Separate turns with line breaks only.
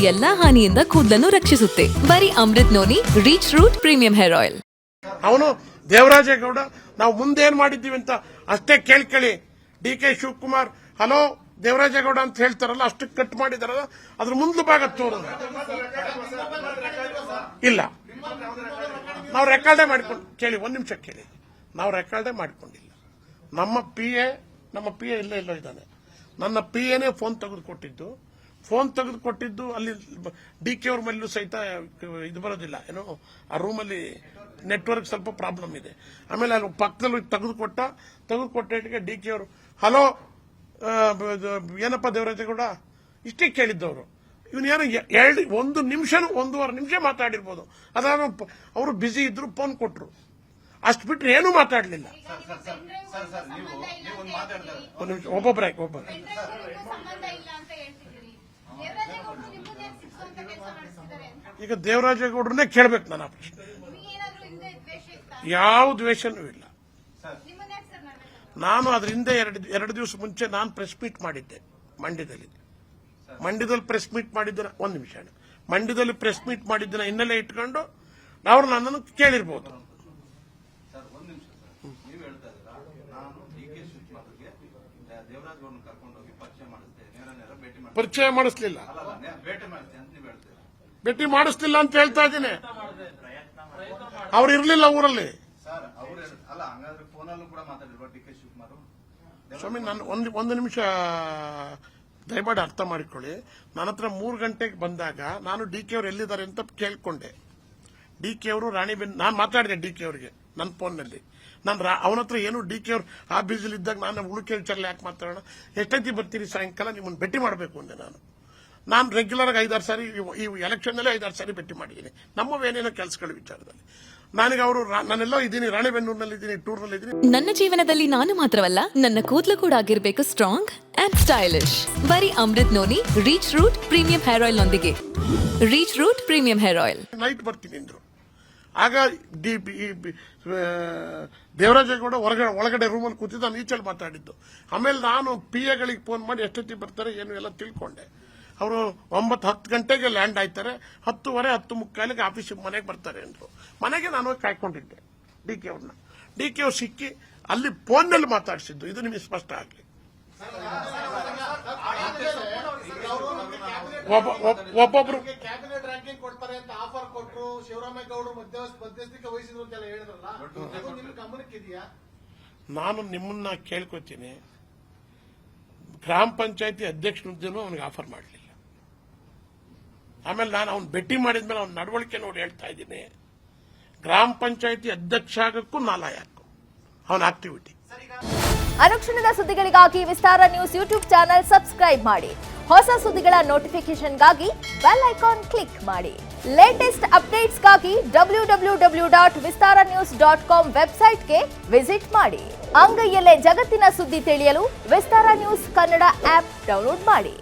ಎಲ್ಲಾ ಹಾನಿಯಿಂದ ಕೂದಲನ್ನು ರಕ್ಷಿಸುತ್ತೆ. ಬರೀ Amrut noni reach root premium hair oil.
ಅವನು ದೇವರಾಜೇಗೌಡ ನಾವು ಮುಂದೆ ಏನ್ ಮಾಡಿದ್ದೀವಿ ಅಂತ ಅಷ್ಟೇ ಕೇಳ್ಕೊಳ್ಳಿ. ಡಿ.ಕೆ. ಶಿವಕುಮಾರ್ ಹಲೋ ದೇವರಾಜೇಗೌಡ ಅಂತ ಹೇಳ್ತಾರಲ್ಲ, ಅಷ್ಟಕ್ಕೆ ಕಟ್ ಮಾಡಿದಾರಲ್ಲ, ಅದ್ರ ಮುಂದ್ಲು ಭಾಗ ತೋರೋದು ಇಲ್ಲ. ನಾವು ರೆಕಾರ್ಡೇ ಮಾಡ್ಕೊಂಡು ಕೇಳಿ, ಒಂದ್ ನಿಮಿಷ ಕೇಳಿ. ನಾವು ರೆಕಾರ್ಡೇ ಮಾಡ್ಕೊಂಡಿಲ್ಲ. ನಮ್ಮ ಪಿ ಎ ಇಲ್ಲೋ ಇದ್ದಾನೆ. ನನ್ನ ಪಿ ಎನೇ ಫೋನ್ ತೆಗೆದುಕೊಟ್ಟಿದ್ದು ಅಲ್ಲಿ ಡಿ.ಕೆ. ಅವ್ರ ಮೇಲೂ ಸಹಿತ ಇದು ಬರೋದಿಲ್ಲ. ಏನೋ ಆ ರೂಮಲ್ಲಿ ನೆಟ್ವರ್ಕ್ ಸ್ವಲ್ಪ ಪ್ರಾಬ್ಲಮ್ ಇದೆ. ಆಮೇಲೆ ಅಲ್ಲಿ ಪಕ್ಕದಲ್ಲಿ ತೆಗೆದುಕೊಟ್ಟಿಗೆ ಡಿ.ಕೆ. ಅವರು ಹಲೋ ಏನಪ್ಪ ದೇವರಾಜೇಗೌಡ ಇಷ್ಟೇ ಕೇಳಿದ್ದವರು. ಇವನೇನೋ ಒಂದು ಒಂದೂವರೆ ನಿಮಿಷ ಮಾತಾಡಿರ್ಬೋದು. ಅದಾದ ಅವರು ಬ್ಯುಸಿ ಇದ್ರು, ಫೋನ್ ಕೊಟ್ರು, ಅಷ್ಟು ಬಿಟ್ರೆ ಏನೂ ಮಾತಾಡಲಿಲ್ಲ. ಒಂದು ನಿಮಿಷ ಒಬ್ಬೊಬ್ಬರೇ ಈಗ ದೇವರಾಜೇಗೌಡ್ರನ್ನೇ ಕೇಳ್ಬೇಕು ನಾನು ಆ ಪ್ರಶ್ನೆ. ಯಾವ ದ್ವೇಷನೂ ಇಲ್ಲ. ನಾನು ಅದ್ರ ಹಿಂದೆ ಎರಡು ದಿವಸ ಮುಂಚೆ ನಾನು ಪ್ರೆಸ್ ಮೀಟ್ ಮಾಡಿದ್ದೆ ಮಂಡ್ಯದಲ್ಲಿ ಪ್ರೆಸ್ ಮೀಟ್ ಮಾಡಿದ್ದನ ಒಂದು ನಿಮಿಷ ಮಂಡ್ಯದಲ್ಲಿ ಪ್ರೆಸ್ ಮೀಟ್ ಮಾಡಿದ್ದನ ಹಿನ್ನೆಲೆ ಇಟ್ಕೊಂಡು ಅವ್ರು ನನ್ನನ್ನು ಕೇಳಿರ್ಬೋದು. ಪರಿಚಯ ಮಾಡಿಸ್ಲಿಲ್ಲ, ಭೇಟಿ ಮಾಡಿಸ್ಲಿಲ್ಲ ಅಂತ ಹೇಳ್ತಾ ಇದ್ದೀನಿ. ಅವ್ರು ಇರ್ಲಿಲ್ಲ ಊರಲ್ಲಿ. ಸ್ವಾಮಿ, ನಾನು ಒಂದು ನಿಮಿಷ ದಯಮಾಡಿ ಅರ್ಥ ಮಾಡಿಕೊಳ್ಳಿ. ನನ್ನ ಹತ್ರ 3 ಗಂಟೆಗೆ ಬಂದಾಗ ನಾನು ಡಿ.ಕೆ. ಅವರು ಎಲ್ಲಿದ್ದಾರೆ ಅಂತ ಕೇಳ್ಕೊಂಡೆ. ಡಿ.ಕೆ. ಅವರು ರಾಣಿಬೆನ್ ನಾನು ಮಾತಾಡಿದೆ ಡಿ.ಕೆ. ಅವರಿಗೆ ನನ್ನ ಫೋನ್ನಲ್ಲಿ. ನಾನು ಅವನ ಹತ್ರ ಏನು ಡಿ.ಕೆ. ಅವರು ಆ ಬ್ಯುಸಿಲಿ ಇದ್ದಾಗ ನಾನು ಉಳುಕೆ ವಿಚಾರ ಯಾಕೆ ಮಾತಾಡೋಣ, ಎಷ್ಟೊತ್ತಿ ಬರ್ತೀರಿ ಸಾಯಂಕಾಲ, ನಿಮ್ಮನ್ನು ಭೇಟಿ ಮಾಡಬೇಕು ಅಂದೆ. ನಾನು ರೆಗ್ಯುಲರ್ ಆಗಿ 5-6 ಸಾರಿ ಈ ಎಲೆಕ್ಷನ್ನಲ್ಲೇ 5-6 ಸಾರಿ ಭೇಟಿ ಮಾಡಿದ್ದೀನಿ, ನಮ್ಮವೇನೇನೋ ಕೆಲಸಗಳ ವಿಚಾರದಲ್ಲಿ. ನನಗೆ ಅವರು ನಾನೆಲ್ಲೋ ಇದ್ದೀನಿ, ರಾಣಿಬೆನ್ನೂರಿನಲ್ಲಿ ಇದ್ದೀನಿ, ಟೂರ್ನಲ್ಲಿ ಇದ್ದೀನಿ.
ನನ್ನ ಜೀವನದಲ್ಲಿ ನಾನು ಮಾತ್ರವಲ್ಲ, ನನ್ನ ಕೂದಲು ಕೂಡ ಆಗಿರ್ಬೇಕು ಸ್ಟ್ರಾಂಗ್ ಅಂಡ್ ಸ್ಟೈಲಿಶ್. ಬರೀ Amrut noni reach root premium hair oil ನೊಂದಿಗೆ. Reach root premium hair oil.
Night ಬರ್ತೀನಿ ಅಂದ್ರು. ಆಗ ದೇವರಾಜೇಗೌಡ ಒಳಗಡೆ ರೂಮಲ್ಲಿ ಕೂತಿದ್ದು, ನಾನು ಈಚಲ್ಲಿ ಮಾತಾಡಿದ್ದು. ಆಮೇಲೆ ನಾನು ಪಿ ಎಗಳಿಗೆ ಫೋನ್ ಮಾಡಿ ಎಷ್ಟೊತ್ತಿಗೆ ಬರ್ತಾರೆ ಏನು ಎಲ್ಲ ತಿಳ್ಕೊಂಡೆ. ಅವರು 9-10 ಗಂಟೆಗೆ ಲ್ಯಾಂಡ್ ಆಯ್ತಾರೆ, 10:15 10:45 ಆಫೀಸ್ ಮನೆಗೆ ಬರ್ತಾರೆ ಅಂದ್ರು. ಮನೆಗೆ ನಾನು ಕಾಯ್ಕೊಂಡಿದ್ದೆ ಡಿ.ಕೆ. ಅವ್ರನ್ನ. ಡಿ.ಕೆ. ಅವ್ರು ಸಿಕ್ಕಿ ಅಲ್ಲಿ ಫೋನ್ನಲ್ಲಿ ಮಾತಾಡಿಸಿದ್ದು. ಇದು ನಿಮಗೆ ಸ್ಪಷ್ಟ ಆಗಲಿ. ಒಬ್ಬೊಬ್ರು
ಕ್ಯಾಬಿನೆಟ್ ರ್ಯಾಂಕಿಂಗ್ ಕೊಡ್ತಾರೆ ಅಂತ ಆಫರ್ ಕೊಟ್ಟರು, ಶಿವರಾಮೇಗೌಡರು ಮಧ್ಯಸ್ಥಿಕೆ ವಹಿಸಿದ್ರು ಅಂತ ಹೇಳಿದ್ರಲ್ಲ, ನಿಮ್ಗೆ ಗಮನಕ್ಕಿದೆಯಾ?
ನಾನು ನಿಮ್ಮನ್ನ ಕೇಳ್ಕೊತೀನಿ, ಗ್ರಾಮ ಪಂಚಾಯತಿ ಅಧ್ಯಕ್ಷ ಹುದ್ದೆನೂ ಅವನಿಗೆ ಆಫರ್ ಮಾಡಲಿಲ್ಲ. ಆಮೇಲೆ ನಾನು ಅವ್ನು ಭೇಟಿ ಮಾಡಿದ್ಮೇಲೆ ಅವ್ನ ನಡವಳಿಕೆ ನೋಡಿ ಹೇಳ್ತಾ ಇದ್ದೀನಿ, ಗ್ರಾಮ ಪಂಚಾಯತಿ ಅಧ್ಯಕ್ಷ ಆಗಕ್ಕೂ ನಾಲಾಯಕ್ಕೂ ಅವನ ಆಕ್ಟಿವಿಟಿ.
ಅನುಕ್ಷಣದ ಸುದ್ದಿಗಳಿಗಾಗಿ ವಿಸ್ತಾರ ನ್ಯೂಸ್ ಯೂಟ್ಯೂಬ್ ಚಾನೆಲ್ ಸಬ್ಸ್ಕ್ರೈಬ್ ಮಾಡಿ. ಹೊಸ ಸುದ್ದಿಗಳ ನೋಟಿಫಿಕೇಶನ್ಗಾಗಿ ಬೆಲ್ ಐಕಾನ್ ಕ್ಲಿಕ್ ಮಾಡಿ. ಲೇಟೆಸ್ಟ್ ಅಪ್ಡೇಟ್ಸ್ಗಾಗಿ www.vistaranews.com ವೆಬ್ಸೈಟ್ಗೆ ವಿಸಿಟ್ ಮಾಡಿ. ಅಂಗೈಯಲ್ಲೇ ಜಗತ್ತಿನ ಸುದ್ದಿ ತಿಳಿಯಲು ವಿಸ್ತಾರ ನ್ಯೂಸ್ ಕನ್ನಡ ಆಪ್ ಡೌನ್ಲೋಡ್ ಮಾಡಿ.